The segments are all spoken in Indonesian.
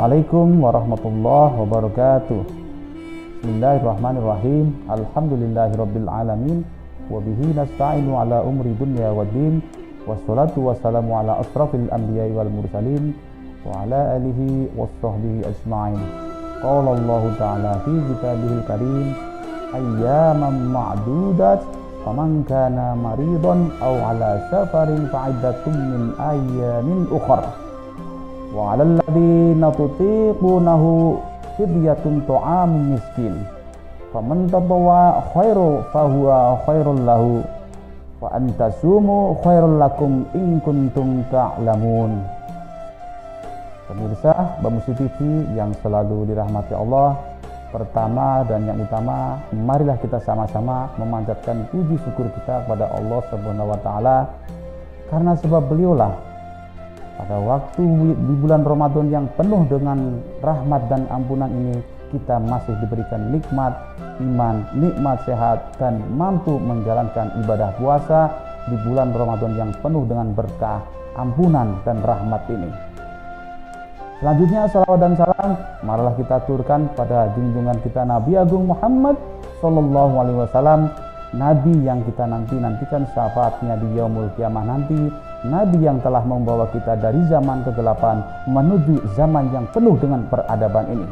Assalamualaikum warahmatullahi wabarakatuh. Bismillahirrahmanirrahim. Alhamdulillahirabbil alamin wa bihi nasta'inu ala umri dunya waddin. Wassalatu wassalamu ala asrafil anbiya'i wal mursalin wa ala alihi wassahbihi ajma'in. Qala Allah ta'ala fi kitabihil karim ayyaman ma'dudat faman kana maridun aw ala safarin fa'iddatun min ayyamin ukhra. Wa 'alal ladzina tutiqunahu fidyatun ta'amun miskin. Faman tatawwa khairu fahuwa khairul lahu wa antasumu khairul lakum in kuntum ta'lamun. Pemirsa Bamusi TV yang selalu dirahmati Allah, pertama dan yang utama, marilah kita sama-sama memanjatkan puji syukur kita kepada Allah Subhanahu wa taala, karena sebab beliaulah pada waktu di bulan Ramadan yang penuh dengan rahmat dan ampunan ini, kita masih diberikan nikmat iman, nikmat sehat, dan mampu menjalankan ibadah puasa di bulan Ramadan yang penuh dengan berkah, ampunan, dan rahmat ini. Selanjutnya, salawat dan salam marilah kita aturkan pada junjungan kita Nabi Agung Muhammad Sallallahu Alaihi Wasallam, Nabi yang kita nantikan syafaatnya di yaumul kiamah nanti, Nabi yang telah membawa kita dari zaman kegelapan menuju zaman yang penuh dengan peradaban ini.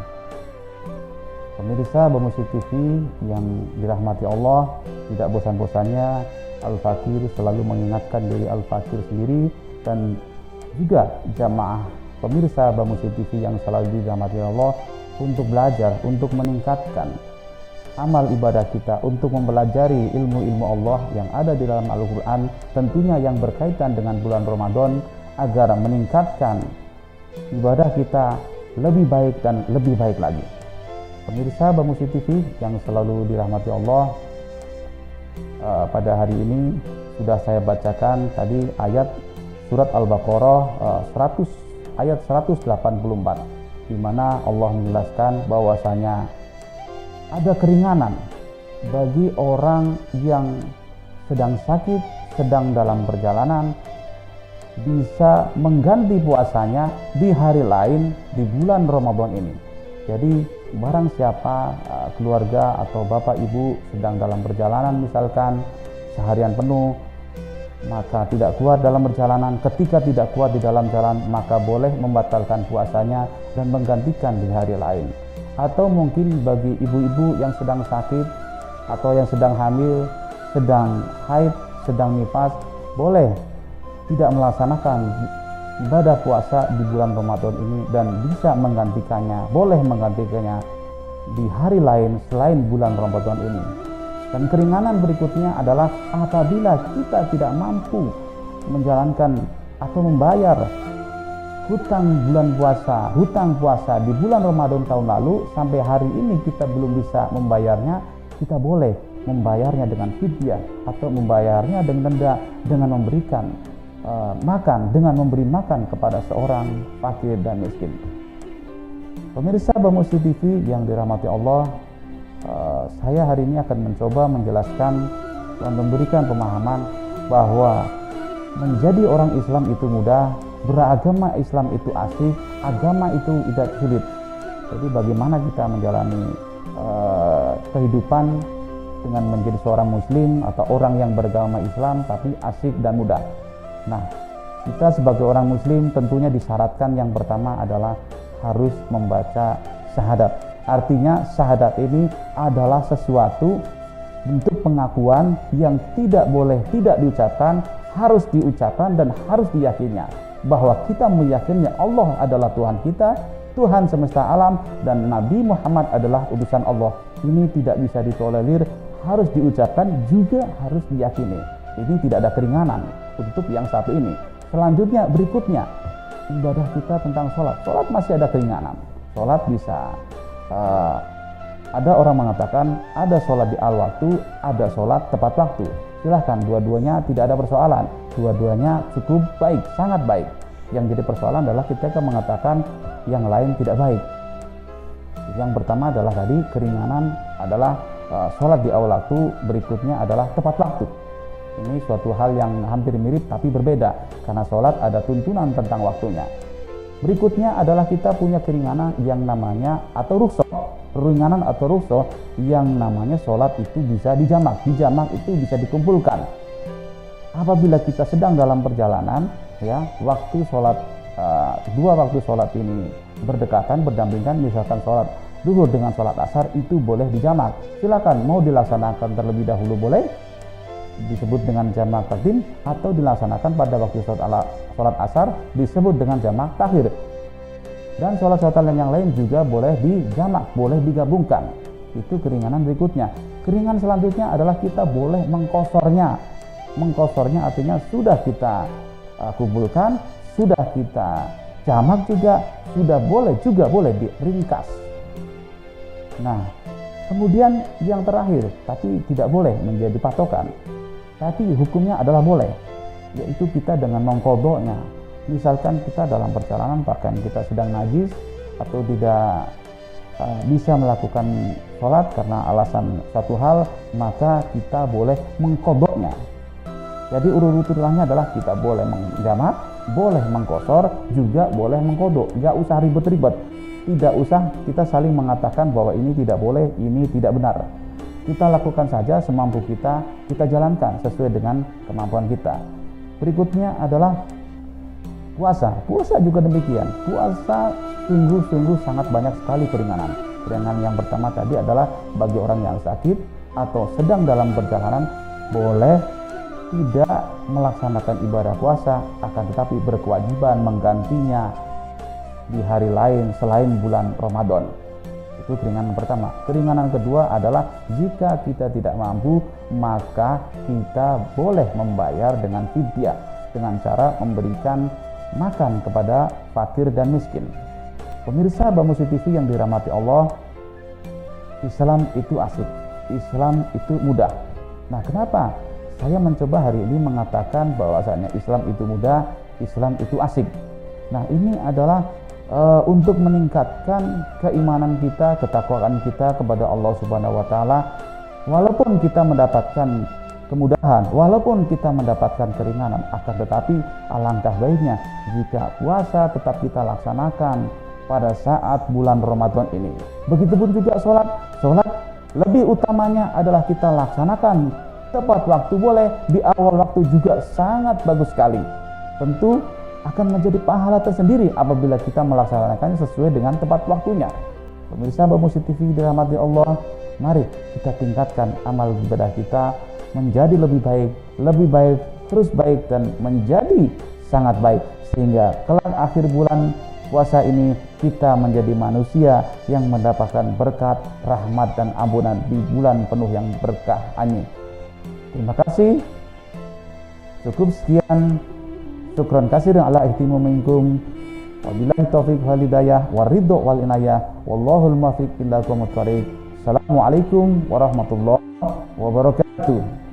Pemirsa Bamusi TV yang dirahmati Allah, tidak bosan-bosannya Al-Fakir selalu mengingatkan diri Al-Fakir sendiri dan juga jamaah pemirsa Bamusi TV yang selalu dirahmati Allah untuk belajar, untuk meningkatkan amal ibadah kita, untuk mempelajari ilmu-ilmu Allah yang ada di dalam Al-Quran, tentunya yang berkaitan dengan bulan Ramadan, agar meningkatkan ibadah kita lebih baik dan lebih baik lagi. Pemirsa Bamusi TV yang selalu dirahmati Allah, pada hari ini sudah saya bacakan tadi ayat surat Al-Baqarah 184, di mana Allah menjelaskan bahwasanya ada keringanan bagi orang yang sedang sakit, sedang dalam perjalanan, bisa mengganti puasanya di hari lain di bulan Ramadan ini. Jadi barang siapa keluarga atau bapak ibu sedang dalam perjalanan misalkan seharian penuh, maka tidak kuat dalam perjalanan, ketika tidak kuat di dalam jalan, maka boleh membatalkan puasanya dan menggantikan di hari lain. Atau mungkin bagi ibu-ibu yang sedang sakit atau yang sedang hamil, sedang haid, sedang nifas, boleh tidak melaksanakan ibadah puasa di bulan Ramadan ini dan bisa menggantikannya, boleh menggantikannya di hari lain selain bulan Ramadan ini. Dan keringanan berikutnya adalah apabila kita tidak mampu menjalankan atau membayar hutang puasa di bulan Ramadan tahun lalu, sampai hari ini kita belum bisa membayarnya, kita boleh membayarnya dengan fidyah atau membayarnya dengan memberikan makan, dengan memberi makan kepada seorang fakir dan miskin. Pemirsa Bamusi TV yang dirahmati Allah, saya hari ini akan mencoba menjelaskan dan memberikan pemahaman bahwa menjadi orang Islam itu mudah, beragama Islam itu asik, agama itu tidak sulit. Jadi bagaimana kita menjalani kehidupan dengan menjadi seorang muslim atau orang yang beragama Islam tapi asik dan mudah. Nah, kita sebagai orang muslim tentunya disyaratkan yang pertama adalah harus membaca syahadat. Artinya syahadat ini adalah sesuatu bentuk pengakuan yang tidak boleh tidak diucapkan, harus diucapkan dan harus diyakininya, bahwa kita meyakini Allah adalah Tuhan kita, Tuhan semesta alam, dan Nabi Muhammad adalah utusan Allah. Ini tidak bisa ditolerir, harus diucapkan juga harus diyakini. Ini tidak ada keringanan untuk yang satu ini. Selanjutnya berikutnya ibadah kita tentang sholat. Sholat masih ada keringanan. Sholat bisa ada orang mengatakan ada sholat di al waktu, ada sholat tepat waktu. Silahkan, dua-duanya tidak ada persoalan, dua-duanya cukup baik, sangat baik. Yang jadi persoalan adalah ketika mengatakan yang lain tidak baik. Yang pertama adalah tadi keringanan adalah sholat di awal waktu, berikutnya adalah tepat waktu. Ini suatu hal yang hampir mirip tapi berbeda, karena sholat ada tuntunan tentang waktunya. Berikutnya adalah kita punya keringanan yang namanya atau rukhsah, ringanan atau rukhsah yang namanya sholat itu bisa dijamak. Dijamak itu bisa dikumpulkan. Apabila kita sedang dalam perjalanan, ya, waktu sholat dua waktu sholat ini berdekatan, berdampingan, misalkan sholat zuhur dengan sholat asar itu boleh dijamak. Silakan mau dilaksanakan terlebih dahulu boleh, disebut dengan jamak takdim, atau dilaksanakan pada waktu sholat asar disebut dengan jamak takhir. Dan sholat-sholat yang lain juga boleh dijamak, boleh digabungkan. Itu keringanan berikutnya. Keringanan selanjutnya adalah kita boleh mengkosornya. Mengkosornya artinya sudah kita kumpulkan, sudah kita jamak juga boleh diringkas. Nah, kemudian yang terakhir, tapi tidak boleh menjadi patokan, tapi hukumnya adalah boleh, yaitu kita dengan mengqadha'nya. Misalkan kita dalam perjalanan pakaian kita sedang najis atau tidak bisa melakukan sholat karena alasan satu hal, maka kita boleh mengqadha'nya. Jadi urut-urutannya adalah kita boleh menjamak, boleh mengkosor, juga boleh mengqadha'. Nggak usah ribet-ribet, tidak usah kita saling mengatakan bahwa ini tidak boleh, ini tidak benar. Kita lakukan saja semampu kita jalankan sesuai dengan kemampuan kita. Berikutnya adalah puasa. Puasa juga demikian. Puasa sungguh-sungguh sangat banyak sekali keringanan. Keringanan yang pertama tadi adalah bagi orang yang sakit atau sedang dalam perjalanan boleh tidak melaksanakan ibadah puasa, akan tetapi berkewajiban menggantinya di hari lain selain bulan Ramadan. Itu keringanan pertama. Keringanan kedua adalah jika kita tidak mampu, maka kita boleh membayar dengan fidyah, dengan cara memberikan makan kepada fakir dan miskin. Pemirsa Bamusi TV yang dirahmati Allah, Islam itu asik, Islam itu mudah. Nah, kenapa saya mencoba hari ini mengatakan bahwasanya Islam itu mudah, Islam itu asik? Nah, ini adalah untuk meningkatkan keimanan kita, ketakwaan kita kepada Allah Subhanahu wa taala. Walaupun kita mendapatkan kemudahan, walaupun kita mendapatkan keringanan, akan tetapi alangkah baiknya jika puasa tetap kita laksanakan pada saat bulan Ramadan ini. Begitupun juga sholat lebih utamanya adalah kita laksanakan tepat waktu, boleh di awal waktu juga sangat bagus sekali. Tentu akan menjadi pahala tersendiri apabila kita melaksanakannya sesuai dengan tepat waktunya. Pemirsa Bamusi TV dirahmati Allah, mari kita tingkatkan amal ibadah kita menjadi lebih baik, terus baik, dan menjadi sangat baik, sehingga kelak akhir bulan puasa ini kita menjadi manusia yang mendapatkan berkat, rahmat, dan ampunan di bulan penuh yang berkah ini. Terima kasih. Cukup sekian. Syukran katsiran ala ihtimu minkum. Wabillahi taufiq wal hidayah waridho wal inayah. Wallahul muwaffiq ila aqwamit thoriq. Assalamualaikum warahmatullahi wabarakatuh.